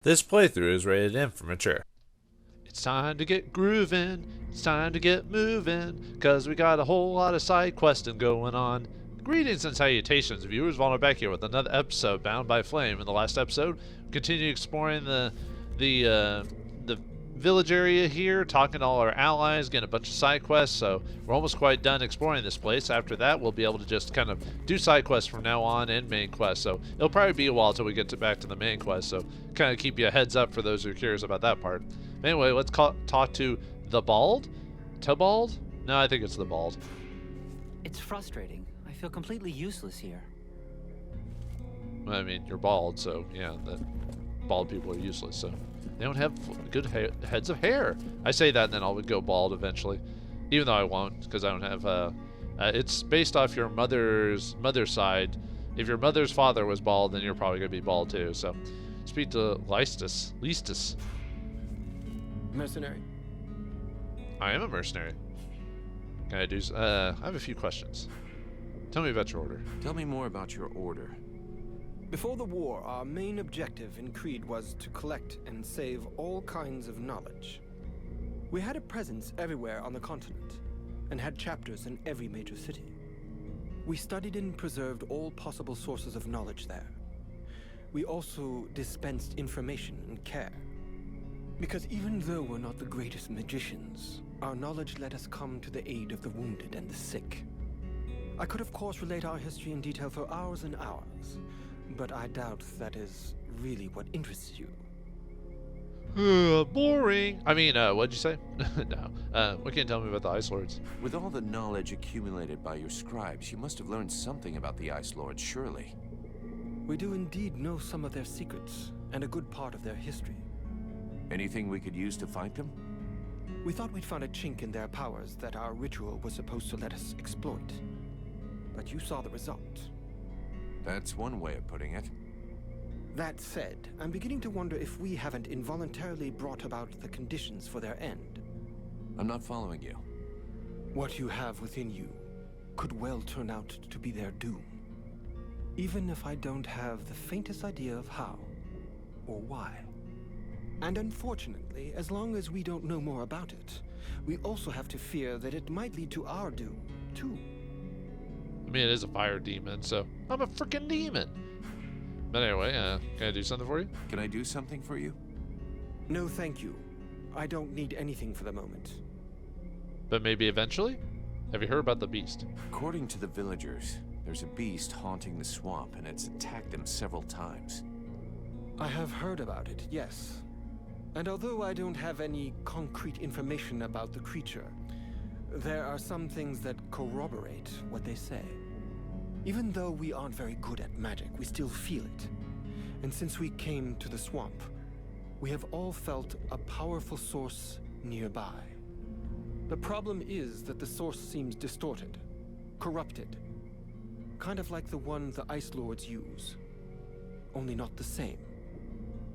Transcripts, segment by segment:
This playthrough is rated M for mature. It's time to get grooving, it's time to get moving, cause we got a whole lot of side questing going on. Greetings and salutations, viewers. Vauldemare back here with another episode Bound by Flame. In the last episode, we continued exploring the village area here, talking to all our allies, getting a bunch of side quests, so we're almost quite done exploring this place. After that, we'll be able to just kind of do side quests from now on and main quests, so it'll probably be a while till we get back to the main quest, so kind of keep you a heads up for those who are curious about that part. Anyway, let's talk to the Bald? Tebald? No, I think it's the Bald. It's frustrating. I feel completely useless here. I mean, you're bald, so yeah, the bald people are useless, so they don't have good heads of hair. I say that and then I'll go bald eventually, even though I won't, because I don't have, it's based off your mother's side. If your mother's father was bald, then you're probably going to be bald too, so speak to Listus. Mercenary. I am a mercenary. Can I do, I have a few questions. Tell me about your order. Tell me more about your order. Before the war, our main objective in Creed was to collect and save all kinds of knowledge. We had a presence everywhere on the continent, and had chapters in every major city. We studied and preserved all possible sources of knowledge there. We also dispensed information and care. Because even though we're not the greatest magicians, our knowledge let us come to the aid of the wounded and the sick. I could of course relate our history in detail for hours and hours, but I doubt that is really what interests you. Boring. I mean, what'd you say? No. What can you tell me about the Ice Lords? With all the knowledge accumulated by your scribes, you must have learned something about the Ice Lords, surely. We do indeed know some of their secrets, and a good part of their history. Anything we could use to fight them? We thought we'd found a chink in their powers that our ritual was supposed to let us exploit. But you saw the result. That's one way of putting it. That said, I'm beginning to wonder if we haven't involuntarily brought about the conditions for their end. I'm not following you. What you have within you could well turn out to be their doom. Even if I don't have the faintest idea of how or why. And unfortunately, as long as we don't know more about it, we also have to fear that it might lead to our doom, too. I mean, it is a fire demon, so I'm a freaking demon. But anyway, can I do something for you? Can I do something for you? No, thank you. I don't need anything for the moment. But maybe eventually? Have you heard about the beast? According to the villagers, there's a beast haunting the swamp, and it's attacked them several times. I have heard about it, yes. And although I don't have any concrete information about the creature, there are some things that corroborate what they say. Even though we aren't very good at magic, we still feel it. And since we came to the swamp, we have all felt a powerful source nearby. The problem is that the source seems distorted, corrupted. Kind of like the one the Ice Lords use. Only not the same.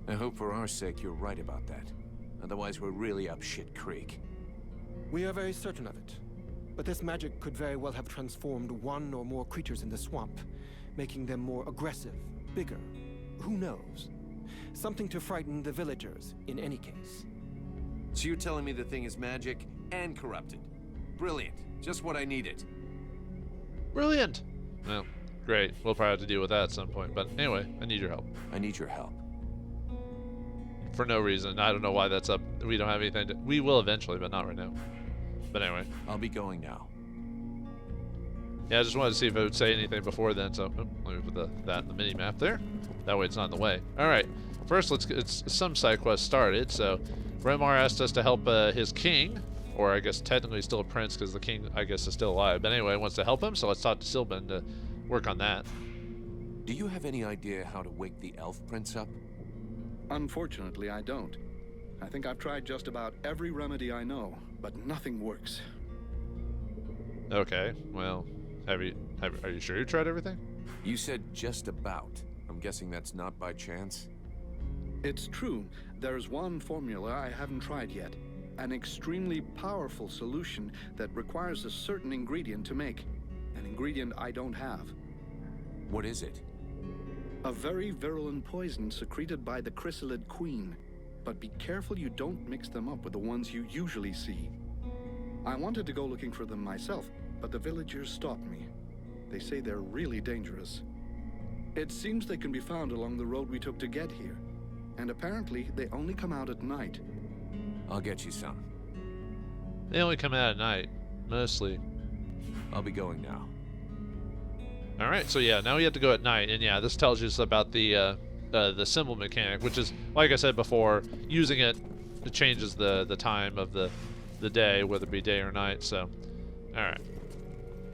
I hope for our sake you're right about that. Otherwise we're really up shit creek. We are very certain of it. But this magic could very well have transformed one or more creatures in the swamp, making them more aggressive, bigger. Who knows? Something to frighten the villagers, in any case. So you're telling me the thing is magic and corrupted. Brilliant. Just what I needed. Brilliant! Well, great. We'll probably have to deal with that at some point. But anyway, I need your help. I need your help. For no reason. I don't know why that's up. We don't have anything to... We will eventually, but not right now. But anyway. I'll be going now. Yeah, I just wanted to see if it would say anything before then, so let me put that in the mini-map there. That way it's not in the way. Alright, first let's get some side quests started. So, Vauldemare asked us to help his king, or I guess technically still a prince because the king, I guess, is still alive. But anyway, wants to help him, so let's talk to Sylvan to work on that. Do you have any idea how to wake the elf prince up? Unfortunately, I don't. I think I've tried just about every remedy I know, but nothing works. Okay, well, are you sure you tried everything? You said just about. I'm guessing that's not by chance? It's true. There's one formula I haven't tried yet. An extremely powerful solution that requires a certain ingredient to make. An ingredient I don't have. What is it? A very virulent poison secreted by the chrysalid queen. But be careful you don't mix them up with the ones you usually see. I wanted to go looking for them myself, but the villagers stopped me. They say they're really dangerous. It seems they can be found along the road we took to get here. And apparently, they only come out at night. I'll get you some. They only come out at night, mostly. I'll be going now. Alright, so yeah, now we have to go at night, and yeah, this tells you about the symbol mechanic, which is, like I said before, using it changes the time of the day, whether it be day or night, so, alright.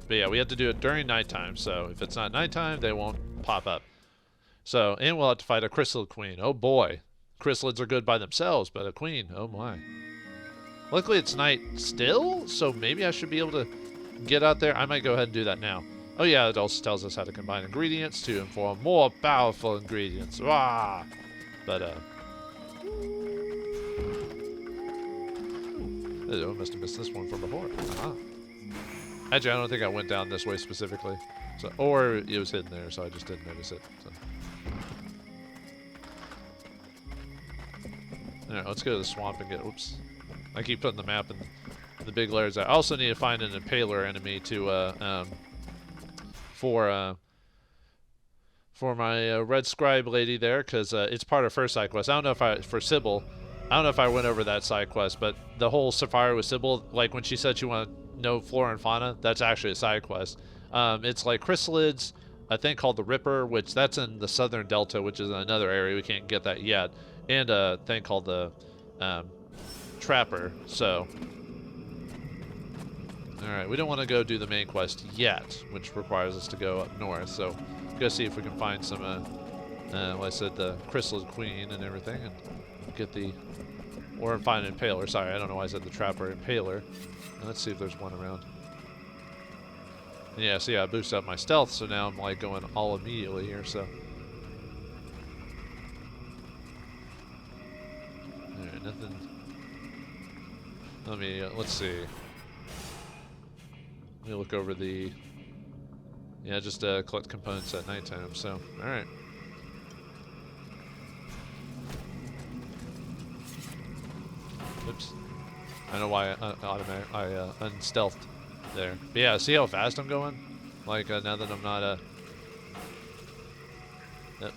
But yeah, we have to do it during nighttime, so if it's not nighttime, they won't pop up. So, and we'll have to fight a chrysalid queen. Oh boy. Chrysalids are good by themselves, but a queen, oh my. Luckily it's night still, so maybe I should be able to get out there. I might go ahead and do that now. Oh yeah, it also tells us how to combine ingredients to inform more powerful ingredients. Wah! But, oh, I must have missed this one from before. Ah. Actually, I don't think I went down this way specifically. So, or it was hidden there, so I just didn't notice it. So. Alright, let's go to the swamp and get... Oops. I keep putting the map in the big layers. I also need to find an impaler enemy to, for my red scribe lady there, because it's part of her side quest. I don't know if for Sybil, I don't know if I went over that side quest, but the whole Sapphire with Sybil, like when she said she wanted to know flora and fauna, that's actually a side quest. It's like chrysalids, a thing called the Ripper, which that's in the southern delta, which is another area, we can't get that yet, and a thing called the Trapper, so... Alright, we don't want to go do the main quest yet, which requires us to go up north, so go see if we can find some, like I said, the Chrysalid Queen and everything, and get the... Or find an Impaler, sorry, I don't know why I said the Trapper, Impaler. Let's see if there's one around. And yeah, so yeah, I boosted up my stealth, so now I'm like going all immediately here, so... Alright, nothing... Let me, let's see. Let me look over the... Yeah, just collect components at nighttime, so, alright. Oops. I don't know why I unstealthed there. But yeah, see how fast I'm going? Like, now that I'm not, Let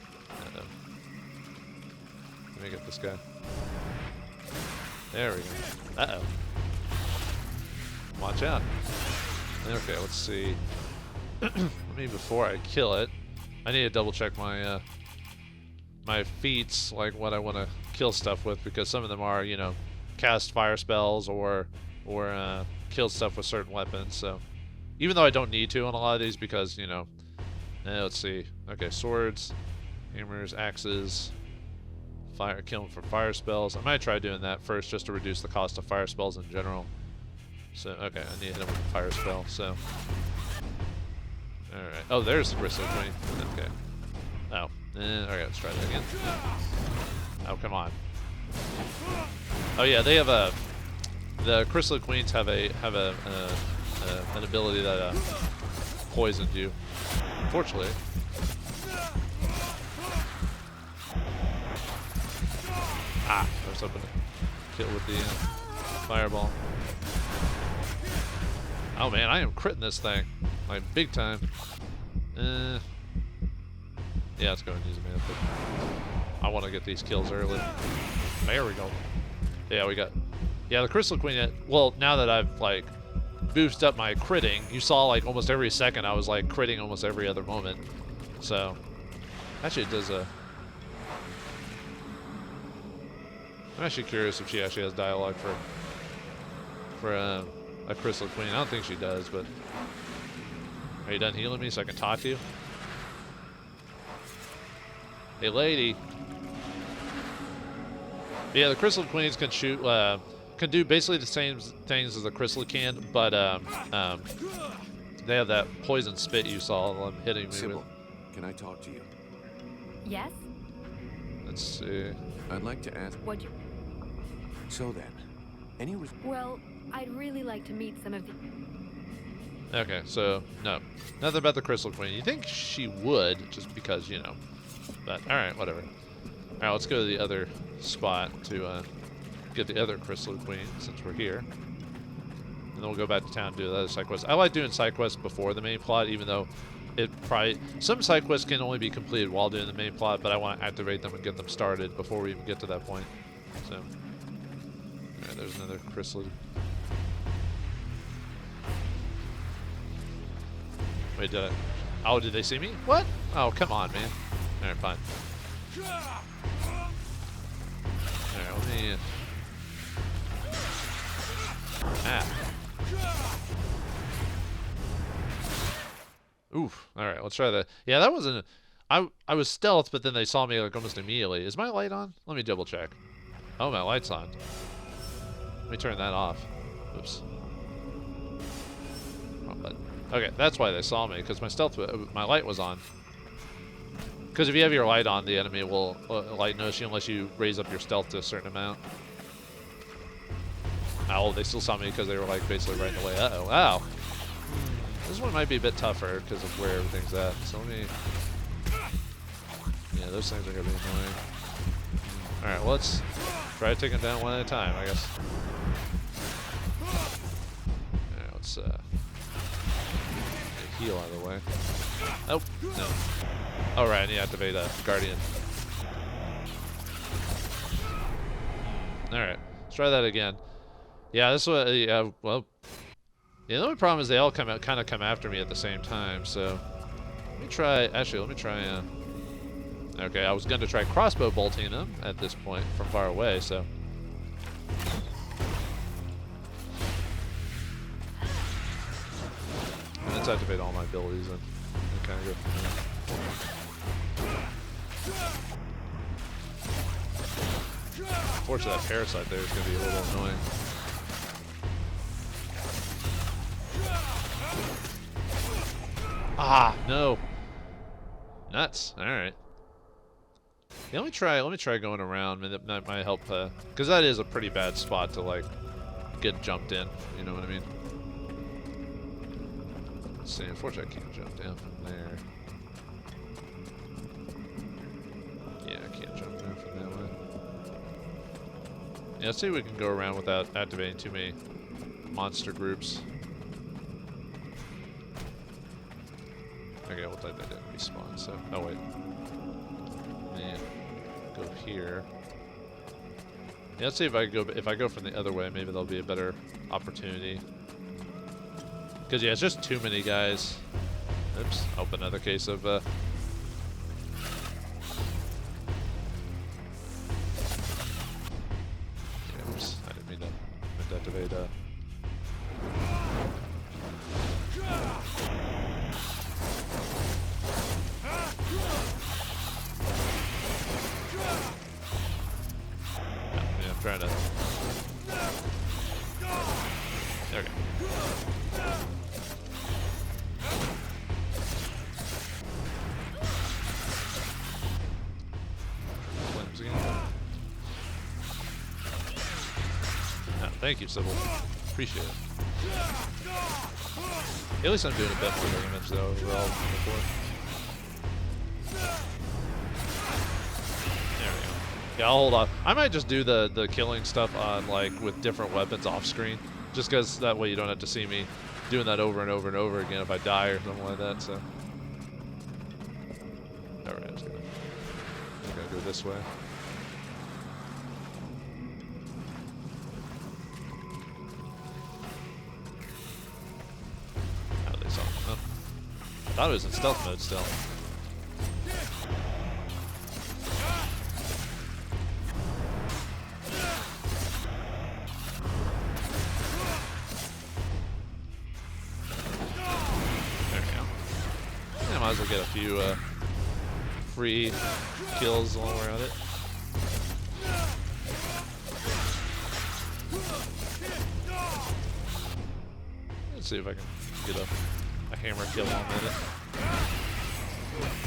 me get this guy. There we go. Uh-oh. Watch out. Okay, let's see. Let me, before I kill it, I need to double check my my feats, like what I want to kill stuff with, because some of them are, you know, cast fire spells or kill stuff with certain weapons. So even though I don't need to on a lot of these, because, you know, let's see. Okay, swords, hammers, axes, kill them for fire spells. I might try doing that first just to reduce the cost of fire spells in general. So, okay, I need to hit him with a fire spell, so. Alright. Oh, there's the Crystal Queen. Okay. Oh. Alright, let's try that again. Oh, come on. Oh, yeah, they have a... The Crystal Queens have an ability that poisoned you. Unfortunately. Ah, I was hoping to kill with the fireball. Oh man, I am critting this thing. Like, big time. Yeah, let's go and use a man. I want to get these kills early. There we go. Yeah, we got... Yeah, the Crystal Queen, well, now that I've, like, boosted up my critting, you saw, like, almost every second I was, like, critting almost every other moment. So, actually it does a... I'm actually curious if she actually has dialogue for a Crystal Queen. I don't think she does, but... Are you done healing me so I can talk to you? Hey, lady. Yeah, the Crystal Queens can shoot, can do basically the same things as the Crystal can, but they have that poison spit you saw them hitting me Sybil, with. can I talk to you? Yes? Let's see. I'd like to ask... What you... So then, any... Well, I'd really like to meet some of the... Okay, so, no. Nothing about the Crystal Queen. You think she would, just because, you know, But alright, whatever. Alright, let's go to the other spot to get the other Crystal Queen since we're here. And then we'll go back to town and do the other side quests. I like doing side quests before the main plot, even though it probably... Some side quests can only be completed while doing the main plot, but I want to activate them and get them started before we even get to that point. So... Alright, there's another Crystal. Wait, did I... Oh, did they see me? What? Oh, come on, man. Alright, fine. Alright, let me... Ah. Oof. Alright, let's try that. Yeah, that wasn't... I was stealth, but then they saw me like almost immediately. Is my light on? Let me double check. Oh, my light's on. Let me turn that off. Oops. Wrong button. Okay, that's why they saw me, because my light was on. Because if you have your light on, the enemy will light notice you unless you raise up your stealth to a certain amount. Oh, they still saw me because they were like basically right in the way. Uh-oh. Wow. This one might be a bit tougher because of where everything's at. So let me... Yeah, those things are going to be annoying. Alright, well, let's try taking them down one at a time, I guess. Alright, let's get a heal out of the way. Oh, no. Alright, I need to activate a Guardian. Alright, let's try that again. Yeah, this was, well... Yeah, the only problem is they all kind of come after me at the same time, so... Let me try, okay, I was going to try crossbow bolting them at this point from far away, so... And let's activate all my abilities and kind of go from there. Unfortunately, that parasite there is going to be a little annoying. Ah, no. Nuts. Alright. Yeah, let me try going around. I mean, that might help, because that is a pretty bad spot to, like, get jumped in. You know what I mean? Let's see, unfortunately I can't jump down from there. Yeah, I can't jump down from that way. Yeah, let's see if we can go around without activating too many monster groups. Okay, well that didn't respawn, so... Oh, wait. Yeah. Go here. Yeah, let's see if I go from the other way, maybe there'll be a better opportunity. Because, yeah, it's just too many guys. Oops. Oh, another case of, Oops. I didn't mean to activate, I'm trying to... There we go. Thank you, Sybil. Appreciate it. At least I'm doing a bit more damage, though, overall than before. There we go. Yeah, I'll hold on. I might just do the killing stuff on, like, with different weapons off screen. Just because that way you don't have to see me doing that over and over and over again if I die or something like that, so. Alright, I'm just gonna go this way. I thought it was in stealth mode still. There we go. Yeah, might as well get a few free kills while we're at it. Let's see if I can get a hammer kill on it.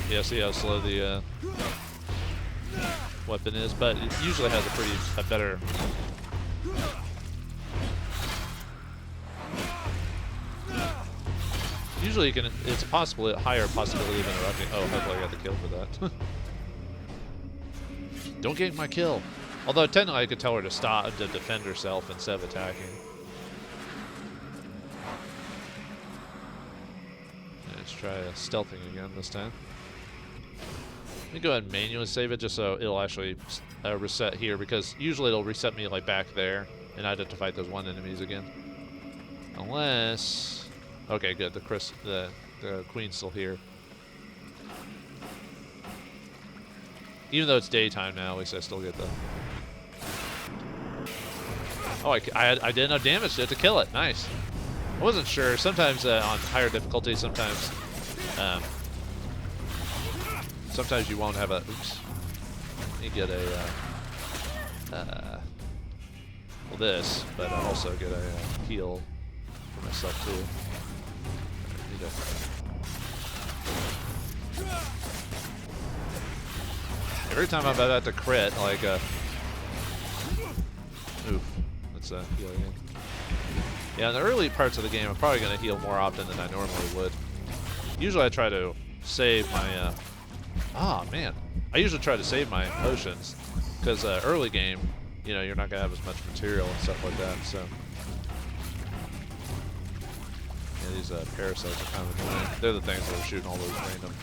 Yeah, see how slow the weapon is, but it usually has a better. Usually you can. It's a higher possibility of interrupting. Oh, hopefully I got the kill for that. Don't gank my kill. Although technically I could tell her to stop, to defend herself instead of attacking. Let's try stealthing again this time. Let me go ahead and manually save it just so it'll actually reset here, because usually it'll reset me like back there and I'd have to fight those one enemies again. Unless... Okay, good. The queen's still here. Even though it's daytime now, at least I still get the... Oh, I did enough damage to it to kill it. Nice. I wasn't sure. Sometimes on higher difficulty, sometimes you won't have a... Oops. Let me get a... well, this, but I also get a heal for myself, too. Every time I'm about to crit, like, oof. Let's heal again. Yeah, in the early parts of the game, I'm probably going to heal more often than I normally would. Usually I try to save my, man. I usually try to save my potions, because early game, you know, you're not going to have as much material and stuff like that, so. Yeah, these parasites are kind of annoying. They're the things that are shooting all those random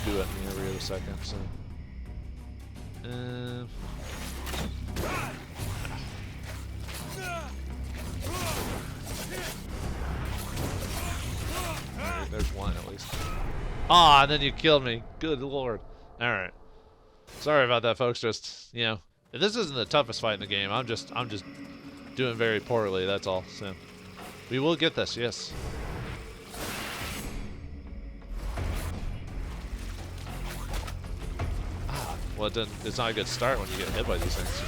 goo at me every other second, so. There's one at least. Ah, and then you killed me. Good lord. Alright. Sorry about that, folks. Just, you know, if this isn't the toughest fight in the game, I'm just doing very poorly, that's all. So we will get this, yes. Ah, well, it's not a good start when you get hit by these things.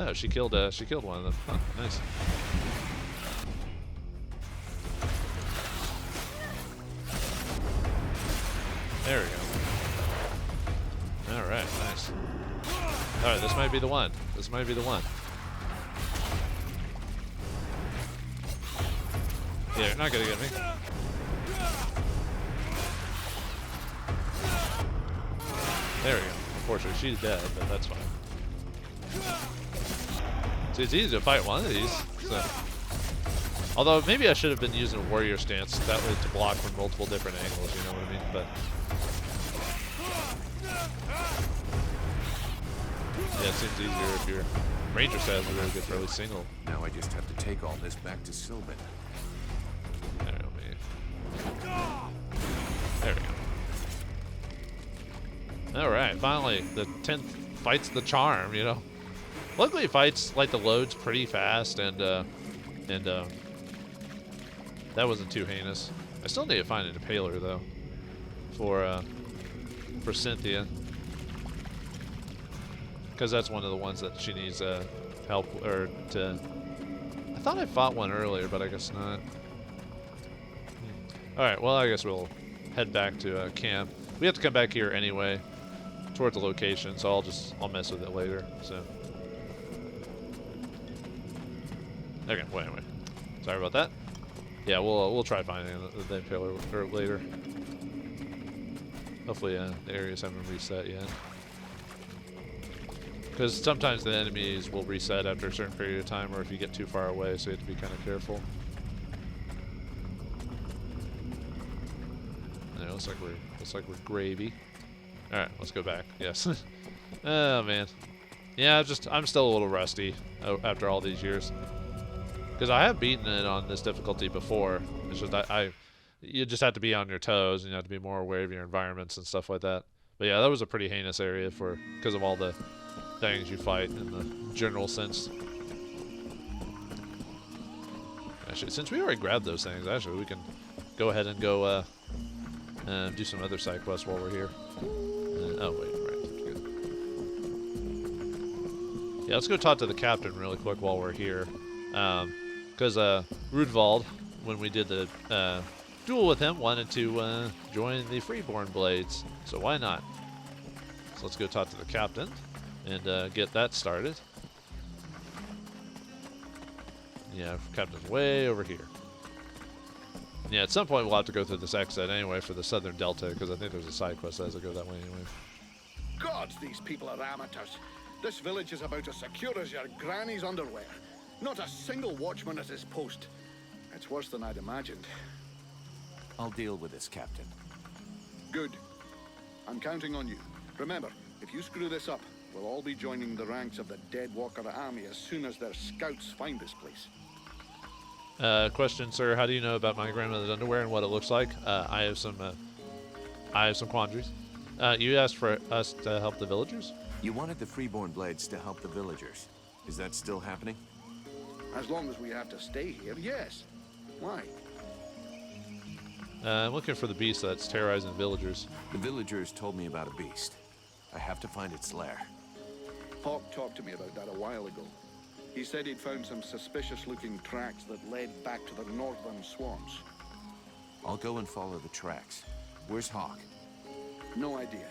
Oh, she killed one of them. Huh, nice. There we go. All right, nice. All right, this might be the one. This might be the one. Yeah, you're not gonna get me. There we go. Unfortunately, she's dead, but that's fine. See, it's easy to fight one of these. So. Although, maybe I should have been using a warrior stance that way to block from multiple different angles, you know what I mean? But yeah, it seems easier if your ranger stats are really good for at least single. Now I just have to take all this back to Sylvan. There we go. Alright, finally, the 10th fights the charm, you know? Luckily, fights like the loads pretty fast, and that wasn't too heinous. I still need to find an impaler though, for Cynthia, because that's one of the ones that she needs help or to. I thought I fought one earlier, but I guess not. All right, well I guess we'll head back to camp. We have to come back here anyway, towards the location, so I'll mess with it later. So. Okay, wait. Sorry about that. Yeah, we'll try finding the impaler later. Hopefully the areas haven't reset yet. Because sometimes the enemies will reset after a certain period of time, or if you get too far away, so you have to be kind of careful. Yeah, looks like we're gravy. All right, let's go back. Yes. Oh man. Yeah, I'm still a little rusty after all these years. Because I have beaten it on this difficulty before. It's just you just have to be on your toes, and you have to be more aware of your environments and stuff like that. But yeah, that was a pretty heinous area because of all the things you fight in the general sense. Actually, since we already grabbed those things, actually we can go ahead and go do some other side quests while we're here. Oh wait, right. Good. Yeah, let's go talk to the captain really quick while we're here. Because Rudvald, when we did the duel with him, wanted to join the Freeborn Blades, so why not? So let's go talk to the captain. and get that started. Yeah, Captain's way over here. Yeah, at some point we'll have to go through this exit anyway for the Southern Delta, because I think there's a side quest that has to go that way anyway. God, these people are amateurs. This village is about as secure as your granny's underwear. Not a single watchman at his post. It's worse than I'd imagined. I'll deal with this, Captain. Good. I'm counting on you. Remember, if you screw this up, we'll all be joining the ranks of the Dead Walker army as soon as their scouts find this place. Question, sir. How do you know about my grandmother's underwear and what it looks like? I have some quandaries. You asked for us to help the villagers? You wanted the Freeborn Blades to help the villagers. Is that still happening? As long as we have to stay here, yes. Why? I'm looking for the beast that's terrorizing villagers. The villagers told me about a beast. I have to find its lair. Hawk talked to me about that a while ago. He said he'd found some suspicious-looking tracks that led back to the northern swamps. I'll go and follow the tracks. Where's Hawk? No idea.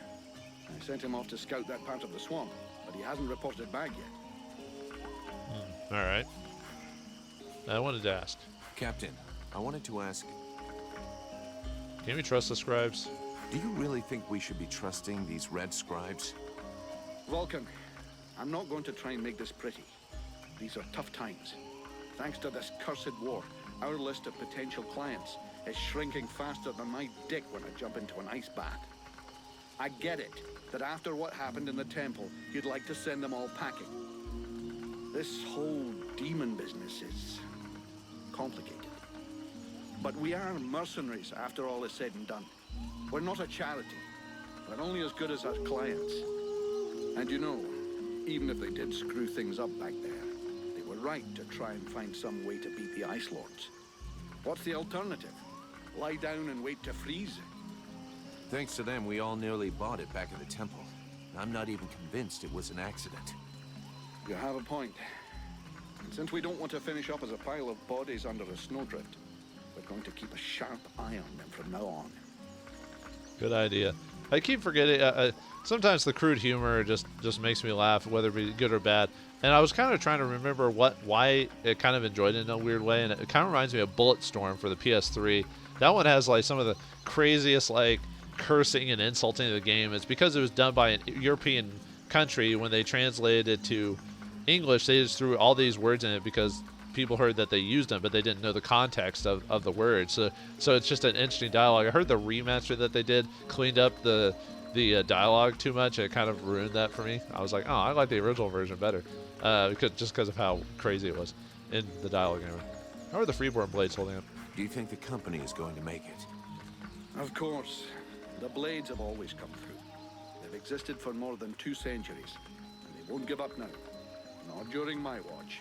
I sent him off to scout that part of the swamp, but he hasn't reported back yet. All right. I wanted to ask. Captain, I wanted to ask, Can we trust the scribes? do you really think we should be trusting these red scribes? Vulcan, I'm not going to try and make this pretty. These are tough times. Thanks to this cursed war, our list of potential clients is shrinking faster than my dick when I jump into an ice bath. I get it, that after what happened in the temple, you'd like to send them all packing. This whole demon business is complicated. But we are mercenaries after all is said and done. We're not a charity. We're only as good as our clients. And you know, even if they did screw things up back there, they were right to try and find some way to beat the Ice Lords. What's the alternative? Lie down and wait to freeze? Thanks to them, we all nearly bought it back at the temple. I'm not even convinced it was an accident. You have a point. And since we don't want to finish up as a pile of bodies under a snowdrift, we're going to keep a sharp eye on them from now on. Good idea. I keep forgetting. Sometimes the crude humor just makes me laugh, whether it be good or bad. And I was kind of trying to remember why it kind of enjoyed it in a weird way, and it kind of reminds me of Bulletstorm for the PS3. That one has like some of the craziest like cursing and insulting of the game. It's because it was done by an European country. When they translated it to English, they just threw all these words in it because people heard that they used them, but they didn't know the context of the words. So it's just an interesting dialogue. I heard the remaster that they did cleaned up the dialogue too much. It kind of ruined that for me. I was like, oh, I like the original version better, because of how crazy it was in the dialogue anyway. How are the Freeborn Blades holding up? Do you think the company is going to make it? Of course. The Blades have always come through. They've existed for more than 2 centuries, and they won't give up now. Not during my watch.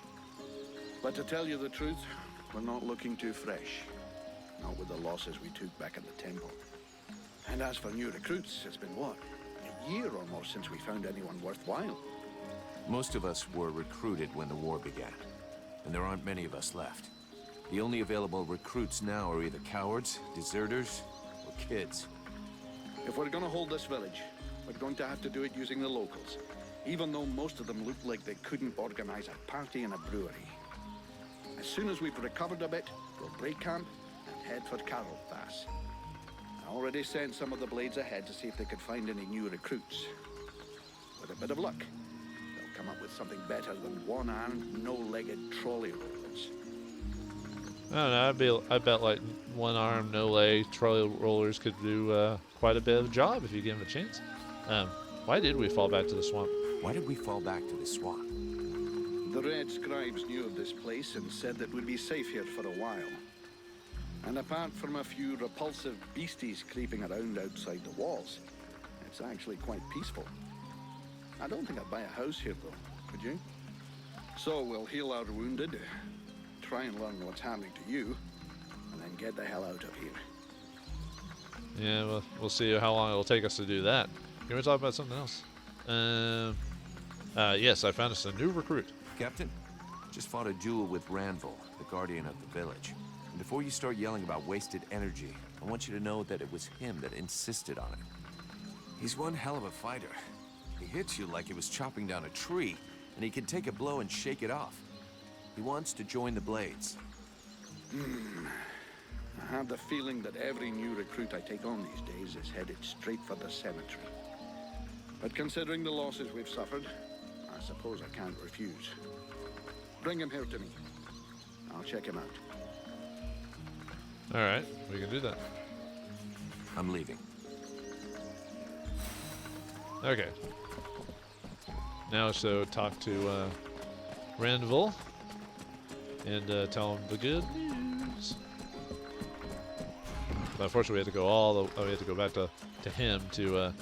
But to tell you the truth, we're not looking too fresh. Not with the losses we took back at the temple. And as for new recruits, it's been what? A year or more since we found anyone worthwhile. Most of us were recruited when the war began, and there aren't many of us left. The only available recruits now are either cowards, deserters, or kids. If we're gonna hold this village, we're going to have to do it using the locals. Even though most of them looked like they couldn't organize a party in a brewery. As soon as we've recovered a bit, we'll break camp and head for Carroll Pass. I already sent some of the Blades ahead to see if they could find any new recruits. With a bit of luck, they'll come up with something better than one-armed, no-legged trolley rollers. I don't know. I bet like one arm, no leg trolley rollers could do quite a bit of a job if you give them a chance. Why did we fall back to the swamp? Why did we fall back to the swamp? The Red Scribes knew of this place and said that we'd be safe here for a while. And apart from a few repulsive beasties creeping around outside the walls, it's actually quite peaceful. I don't think I'd buy a house here, though. Could you? So we'll heal our wounded, try and learn what's happening to you, and then get the hell out of here. Yeah, well, we'll see how long it'll take us to do that. Can we talk about something else? Yes, I found us a new recruit. Captain, just fought a duel with Ranvil, the guardian of the village. And before you start yelling about wasted energy, I want you to know that it was him that insisted on it. He's one hell of a fighter. He hits you like he was chopping down a tree, and he can take a blow and shake it off. He wants to join the Blades. I have the feeling that every new recruit I take on these days is headed straight for the cemetery. But considering the losses we've suffered, I suppose I can't refuse. Bring him here to me. I'll check him out. Alright, we can do that. I'm leaving. Okay. Now, so talk to Randville and tell him the good news. But unfortunately, we had to go all the we had to go back to him to.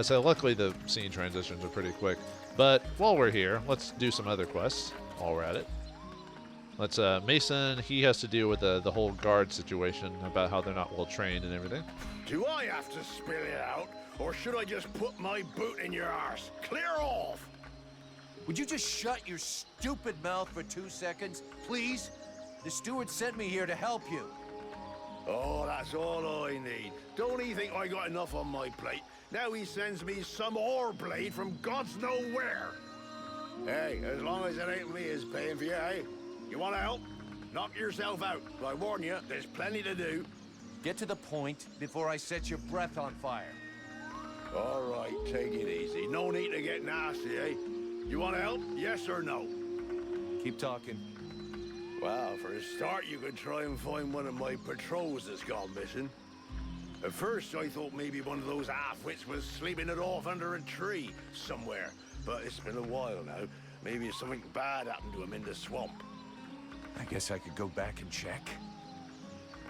So luckily, the scene transitions are pretty quick. But while we're here, let's do some other quests while we're at it. Let's Mason. He has to deal with the whole guard situation about how they're not well trained and everything. Do I have to spill it out, or should I just put my boot in your arse? Clear off! Would you just shut your stupid mouth for 2 seconds, please? The steward sent me here to help you. Oh, that's all I need. Don't he think I got enough on my plate? Now he sends me some ore blade from God's know where. Hey, as long as it ain't me is paying for you, eh? You want to help? Knock yourself out. But I warn you, there's plenty to do. Get to the point before I set your breath on fire. All right, take it easy. No need to get nasty, eh? You want to help? Yes or no? Keep talking. Well, for a start, you could try and find one of my patrols that's gone missing. At first, I thought maybe one of those half-wits was sleeping it off under a tree somewhere. But it's been a while now. Maybe something bad happened to him in the swamp. I guess I could go back and check.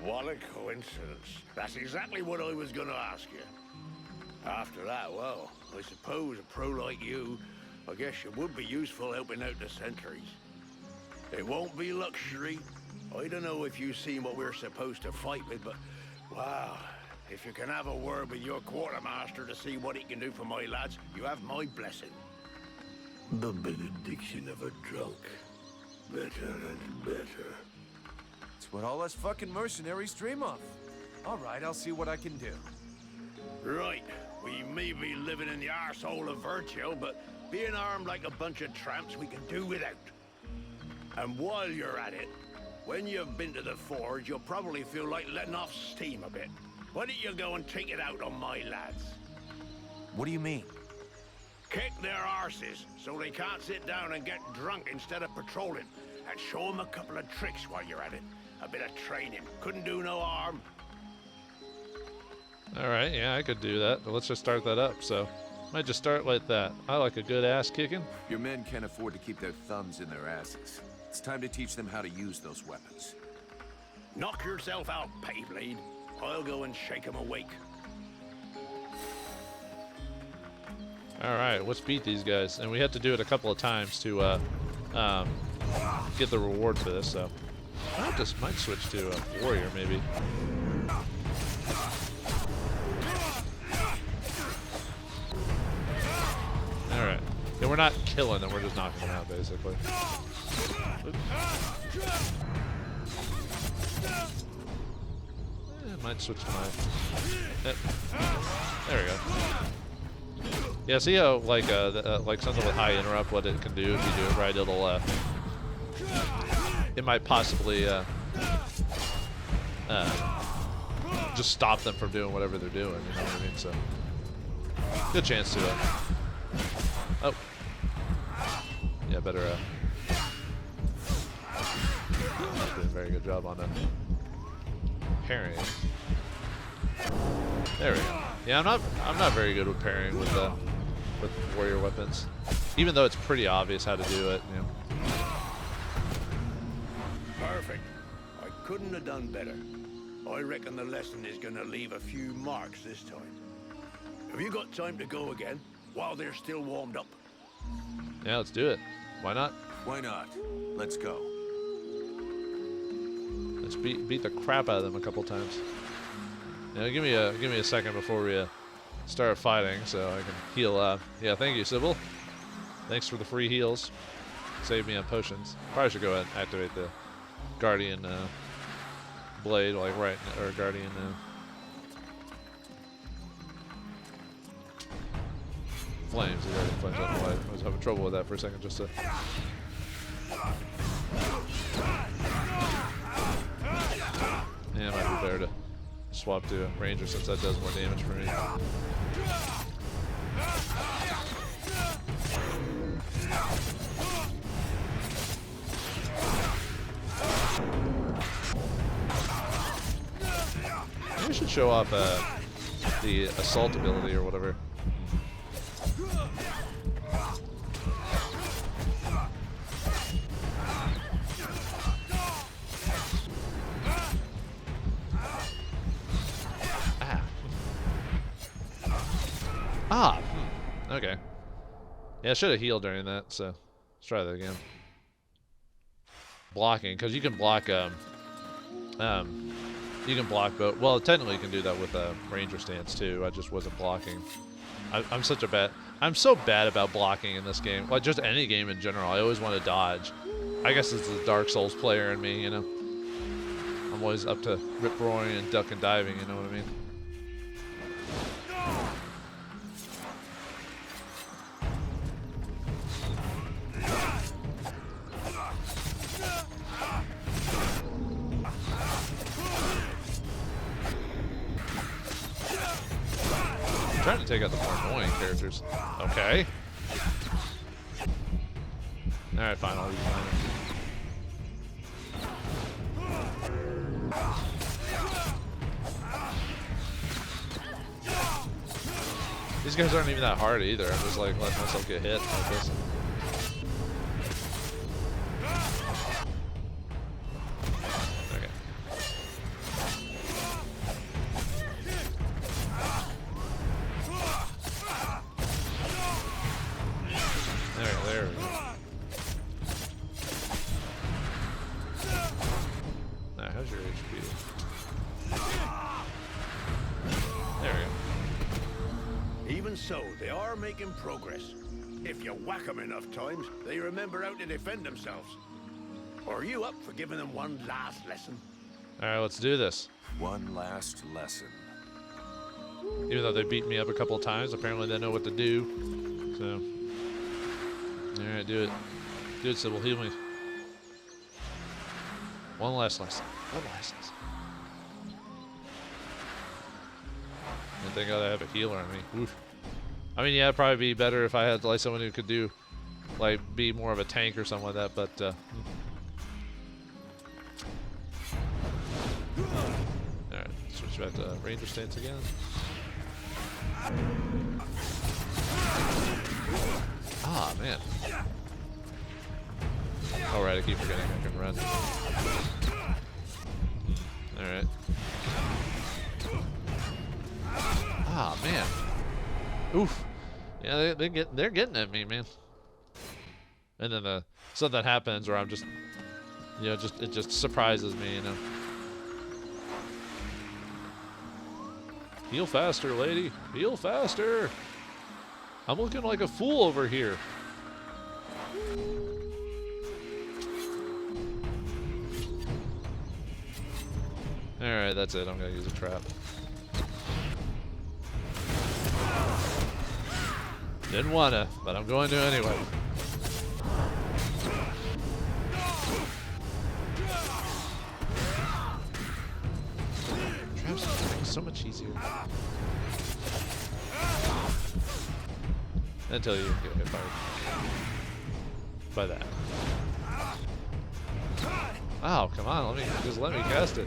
What a coincidence. That's exactly what I was gonna ask you. After that, well, I suppose a pro like you, I guess you would be useful helping out the sentries. It won't be luxury. I don't know if you've seen what we're supposed to fight with, but, wow, if you can have a word with your quartermaster to see what he can do for my lads, you have my blessing. The benediction of a drunk. Better and better. It's what all us fucking mercenaries dream of. All right, I'll see what I can do. Right. We may be living in the arsehole of Virtue, but being armed like a bunch of tramps we can do without. And while you're at it, when you've been to the forge, you'll probably feel like letting off steam a bit. Why don't you go and take it out on my lads? What do you mean? Kick their arses so they can't sit down and get drunk instead of patrolling. And show them a couple of tricks while you're at it. A bit of training. Couldn't do no harm. Alright, yeah, I could do that. But let's just start that up. So, might just start like that. I like a good ass kicking. Your men can't afford to keep their thumbs in their asses. It's time to teach them how to use those weapons. Knock yourself out, Payblade. I'll go and shake them awake. Alright, let's beat these guys. And we have to do it a couple of times to get the reward for this, so I might switch to a warrior maybe. Alright. Yeah, we're not killing them, we're just knocking them out basically. Might switch to my... there we go. Yeah, see how like something with high interrupt, what it can do if you do it right, it'll it might possibly just stop them from doing whatever they're doing, you know what I mean? So good chance to oh. Yeah, better not doing a very good job on parrying. There we go. Yeah, I'm not very good with parrying with warrior weapons, even though it's pretty obvious how to do it. You know. Perfect. I couldn't have done better. I reckon the lesson is gonna leave a few marks this time. Have you got time to go again while they're still warmed up? Yeah, let's do it. Why not? Why not? Let's go. Let's beat the crap out of them a couple times. Now give me a second before we start fighting, so I can heal. Yeah, thank you, Sybil. Thanks for the free heals. Saved me on potions. Probably should go ahead and activate the Guardian blade, like right, or Guardian. flames. He already flames on the way. I was having trouble with that for a second just to... Yeah, it might be better to swap to a ranger since that does more damage for me. Maybe we should show off the assault ability or whatever. Ah! Okay. Yeah, I should have healed during that, so let's try that again. Blocking, because you can block, you can block both. Well, technically you can do that with a ranger stance too. I just wasn't blocking. I'm so bad about blocking in this game. Well, just any game in general. I always want to dodge. I guess it's the Dark Souls player in me, you know. I'm always up to rip roaring and duck and diving, you know what I mean? I'm trying to take out the more annoying characters. Okay. Alright, fine, I'll use mine. These guys aren't even that hard either. I'm just like letting myself get hit like this. Okay. There we go. Now, how's your HP? There we go. Even so, they are making progress. If you whack them enough times, they remember how to defend themselves. Are you up for giving them one last lesson? Alright, let's do this. One last lesson. Even though they beat me up a couple of times, apparently they know what to do. So, alright, do it. Do it, Sybil. Heal me. One last lesson. One last lesson. And thank God I have a healer on me. Oof. I mean, yeah, it'd probably be better if I had like someone who could do, like, be more of a tank or something like that. But all right, switch back to ranger stance again. Ah, man. All right, I keep forgetting I can run. All right. Ah, man. Oof. Yeah, they're getting at me, man. And then something happens where I'm just, you know, it just surprises me, you know. Heal faster, lady. Heal faster. I'm looking like a fool over here. Alright, that's it. I'm gonna use a trap. Didn't wanna, but I'm going to anyway. Traps are so much easier. Until you get hit by that. Oh, come on, let me cast it.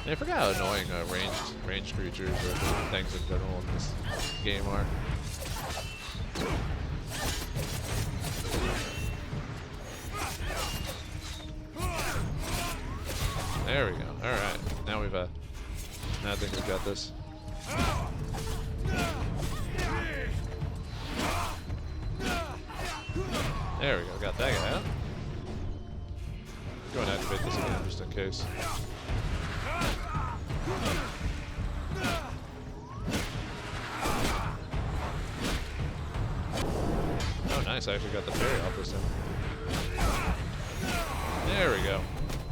I forgot how annoying ranged creatures or things in general in this game are. There we go. All right, now now I think we've got this. There we go. Got that guy out. Go and activate this again just in case. Oh, nice. I actually got the parry off this time. There we go.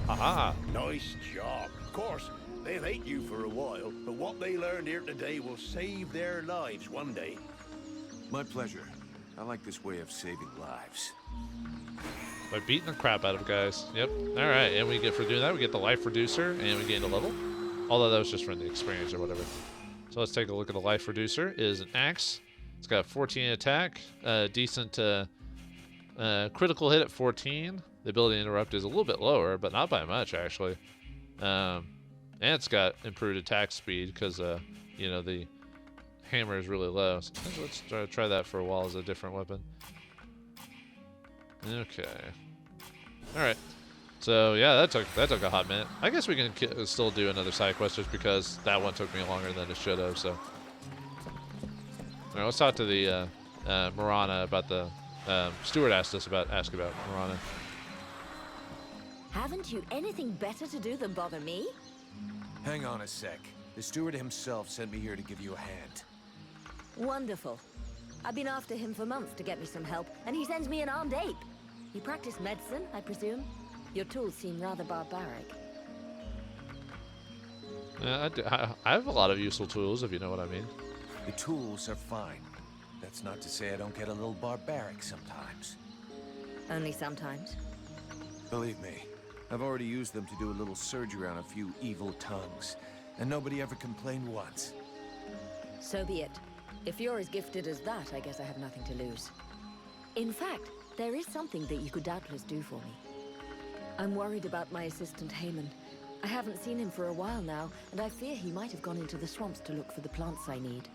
Haha. Nice job. Of course, They'll hate you for a while, but what they learned here today will save their lives one day. My pleasure. I like this way of saving lives. By beating the crap out of guys. Yep. Alright, and we get, for doing that, we get the life reducer, and we gain a level. Although that was just from the experience or whatever. So let's take a look at the life reducer. It is an axe. It's got 14 attack, decent critical hit at 14. The ability to interrupt is a little bit lower, but not by much, actually. And it's got improved attack speed because, you know, the hammer is really low. So let's try that for a while as a different weapon. Okay. All right. So yeah, that took a hot minute. I guess we can still do another side quest just because that one took me longer than it should have. So, all right, let's talk to the Marana about the. Stuart asked about Marana. Haven't you anything better to do than bother me? Hang on a sec. The steward himself sent me here to give you a hand. Wonderful. I've been after him for months to get me some help, and he sends me an armed ape. You practice medicine, I presume? Your tools seem rather barbaric. I have a lot of useful tools, if you know what I mean. The tools are fine. That's not to say I don't get a little barbaric sometimes. Only sometimes. Believe me, I've already used them to do a little surgery on a few evil tongues, and nobody ever complained once. So be it. If you're as gifted as that, I guess I have nothing to lose. In fact, there is something that you could doubtless do for me. I'm worried about my assistant Heyman. I haven't seen him for a while now, and I fear he might have gone into the swamps to look for the plants I need.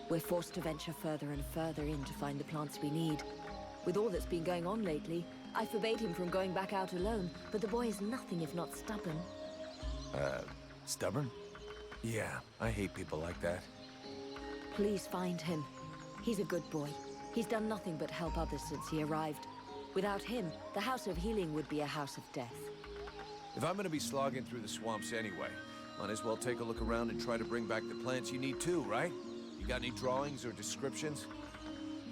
We're forced to venture further and further in to find the plants we need. With all that's been going on lately, I forbade him from going back out alone, but the boy is nothing if not stubborn. Stubborn? Yeah, I hate people like that. Please find him. He's a good boy. He's done nothing but help others since he arrived. Without him, the House of Healing would be a house of death. If I'm gonna be slogging through the swamps anyway, might as well take a look around and try to bring back the plants you need too, right? You got any drawings or descriptions?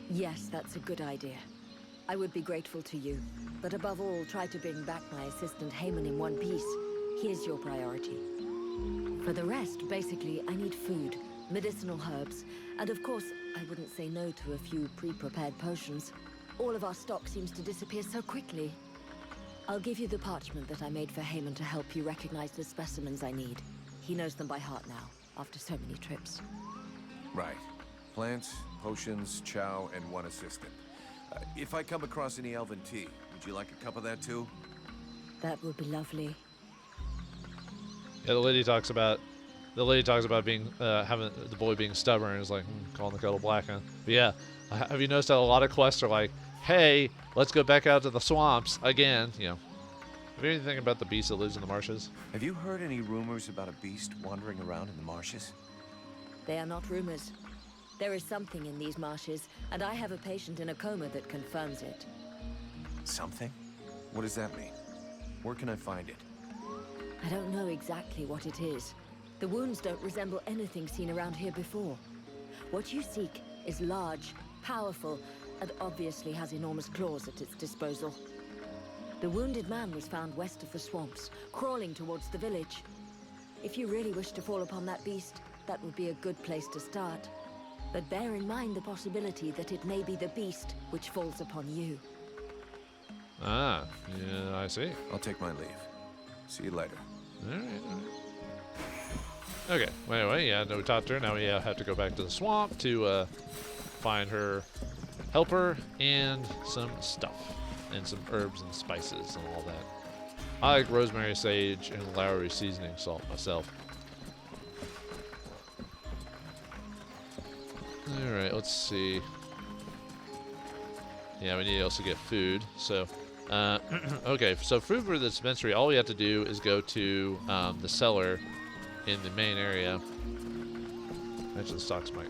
Yes, that's a good idea. I would be grateful to you, but above all, try to bring back my assistant Heyman in one piece. He is your priority. For the rest, basically, I need food, medicinal herbs, and of course, I wouldn't say no to a few pre-prepared potions. All of our stock seems to disappear so quickly. I'll give you the parchment that I made for Heyman to help you recognize the specimens I need. He knows them by heart now, after so many trips. Right. Plants, potions, chow, and one assistant. If I come across any elven tea, would you like a cup of that too? That would be lovely. Yeah, the lady talks about being having the boy being stubborn and is like calling the kettle black. Huh? But yeah, have you noticed that a lot of quests are like, hey, let's go back out to the swamps again? You know, have you anything about the beast that lives in the marshes? Have you heard any rumors about a beast wandering around in the marshes? They are not rumors. There is something in these marshes, and I have a patient in a coma that confirms it. Something? What does that mean? Where can I find it? I don't know exactly what it is. The wounds don't resemble anything seen around here before. What you seek is large, powerful, and obviously has enormous claws at its disposal. The wounded man was found west of the swamps, crawling towards the village. If you really wish to fall upon that beast, that would be a good place to start. But bear in mind the possibility that it may be the beast which falls upon you. Ah, yeah, I see. I'll take my leave. See you later. All right. Okay, well, anyway, yeah, no, we talked to her. Now we have to go back to the swamp to find her helper and some stuff. And some herbs and spices and all that. I like rosemary, sage, and Lowry seasoning salt myself. Alright, let's see. Yeah, we need to also get food. So, okay, so food for the dispensary, all we have to do is go to the cellar in the main area. Actually, the stocks might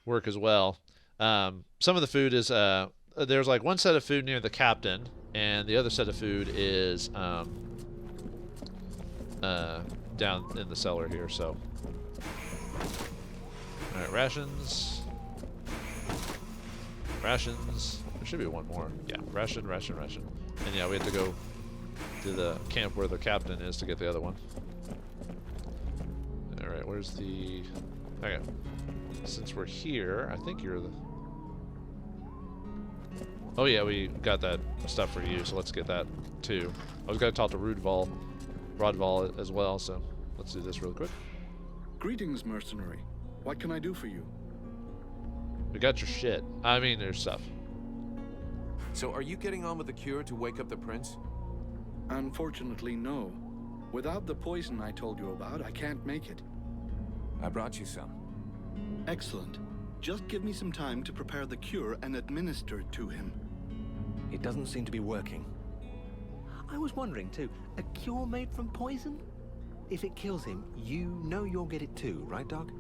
work as well. Some of the food is, there's like one set of food near the captain, and the other set of food is down in the cellar here, so. Alright, rations. Rations. There should be one more. Yeah, ration. And yeah, we have to go to the camp where the captain is to get the other one. where's the... Okay. Since we're here, I think you're the... Oh yeah, we got that stuff for you, so let's get that too. I was gonna talk to Rodval as well, so let's do this real quick. Greetings, mercenary. What can I do for you? We got your shit. I mean, there's stuff. So are you getting on with the cure to wake up the prince? Unfortunately, no. Without the poison I told you about, I can't make it. I brought you some. Excellent. Just give me some time to prepare the cure and administer it to him. It doesn't seem to be working. I was wondering too, a cure made from poison? If it kills him, you know you'll get it too, right, Doc?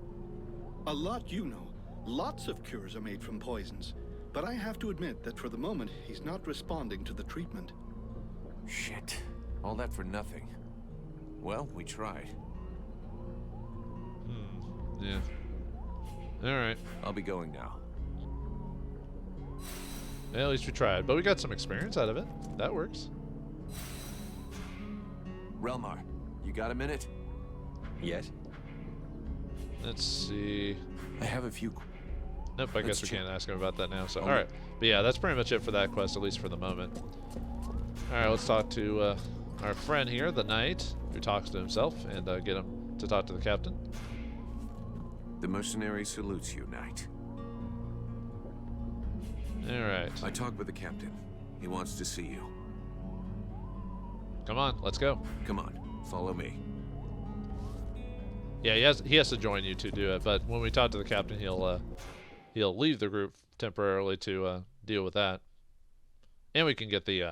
A lot you know. Lots of cures are made from poisons. But I have to admit that for the moment, he's not responding to the treatment. Shit. All that for nothing. Well, we tried. Yeah. Alright. I'll be going now. Yeah, at least we tried. But we got some experience out of it. That works. Relmar, you got a minute? Yes. Let's see. I have a few... Nope, I guess we can't ask him about that now. So, alright. But yeah, that's pretty much it for that quest, at least for the moment. Alright, let's talk to our friend here, the knight, who talks to himself, and get him to talk to the captain. The mercenary salutes you, knight. Alright. I talked with the captain. He wants to see you. Come on, let's go. Come on, follow me. Yeah, he has to join you to do it, but when we talk to the captain, he'll leave the group temporarily to deal with that. And we can get the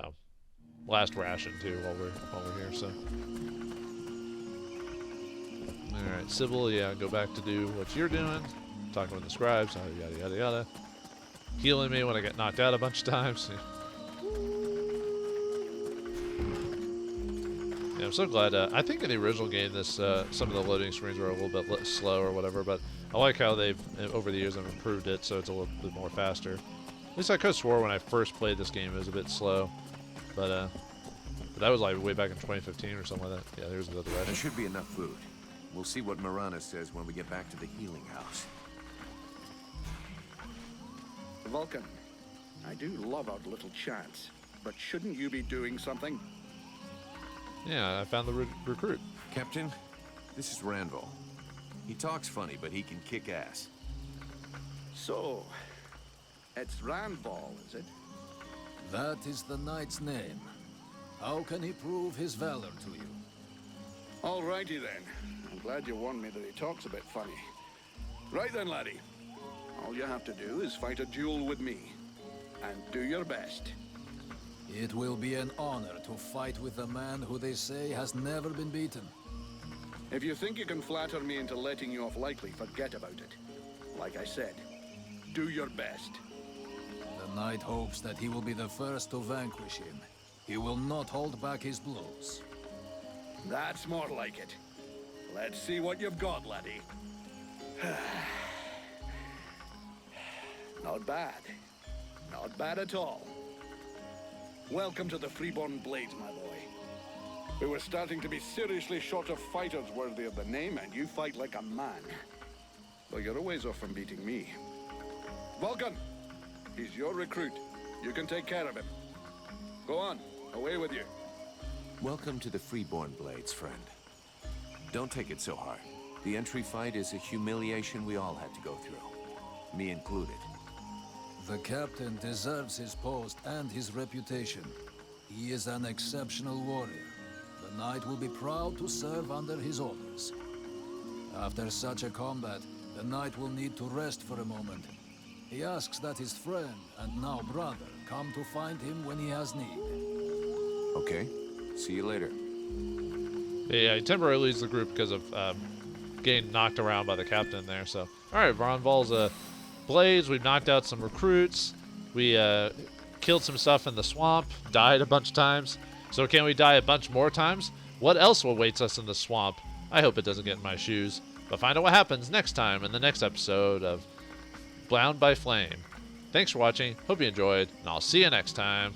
last ration too while we're here, so. Alright, Sybil, yeah, go back to do what you're doing. Talking with the scribes, yada yada yada. Healing me when I get knocked out a bunch of times. Yeah, I'm so glad. I think in the original game, some of the loading screens were a little bit slow or whatever, but I like how they've, over the years, have improved it so it's a little bit more faster. At least I could have swore when I first played this game it was a bit slow, but that was like way back in 2015 or something like that. Yeah, there's the other There writing. should be enough food. We'll see what Marana says when we get back to the healing house. Vulcan, I do love our little chats, but shouldn't you be doing something? Yeah, I found the recruit. Captain, this is Ranval. He talks funny, but he can kick ass. So, it's Ranval, is it? That is the knight's name. How can he prove his valor to you? Alrighty then. I'm glad you warned me that he talks a bit funny. Right then, laddie. All you have to do is fight a duel with me. And do your best. It will be an honor to fight with a man who they say has never been beaten. If you think you can flatter me into letting you off lightly, forget about it. Like I said, do your best. The knight hopes that he will be the first to vanquish him. He will not hold back his blows. That's more like it. Let's see what you've got, laddie. Not bad. Not bad at all. Welcome to the Freeborn Blades, my boy. We were starting to be seriously short of fighters worthy of the name, and you fight like a man. Though you're a ways off from beating me. Vulcan! He's your recruit. You can take care of him. Go on. Away with you. Welcome to the Freeborn Blades, friend. Don't take it so hard. The entry fight is a humiliation we all had to go through. Me included. The captain deserves his post and his reputation. He is an exceptional warrior. The knight will be proud to serve under his orders. After such a combat, the knight will need to rest for a moment. He asks that his friend, and now brother, come to find him when he has need. Okay. See you later. Yeah, he temporarily leaves the group because of getting knocked around by the captain there. So, all right, Ronval's Blades. We've knocked out some recruits. We killed some stuff in the swamp. Died a bunch of times. So can we die a bunch more times? What else awaits us in the swamp? I hope it doesn't get in my shoes. But find out what happens next time in the next episode of Bound by Flame. Thanks for watching. Hope you enjoyed, and I'll see you next time.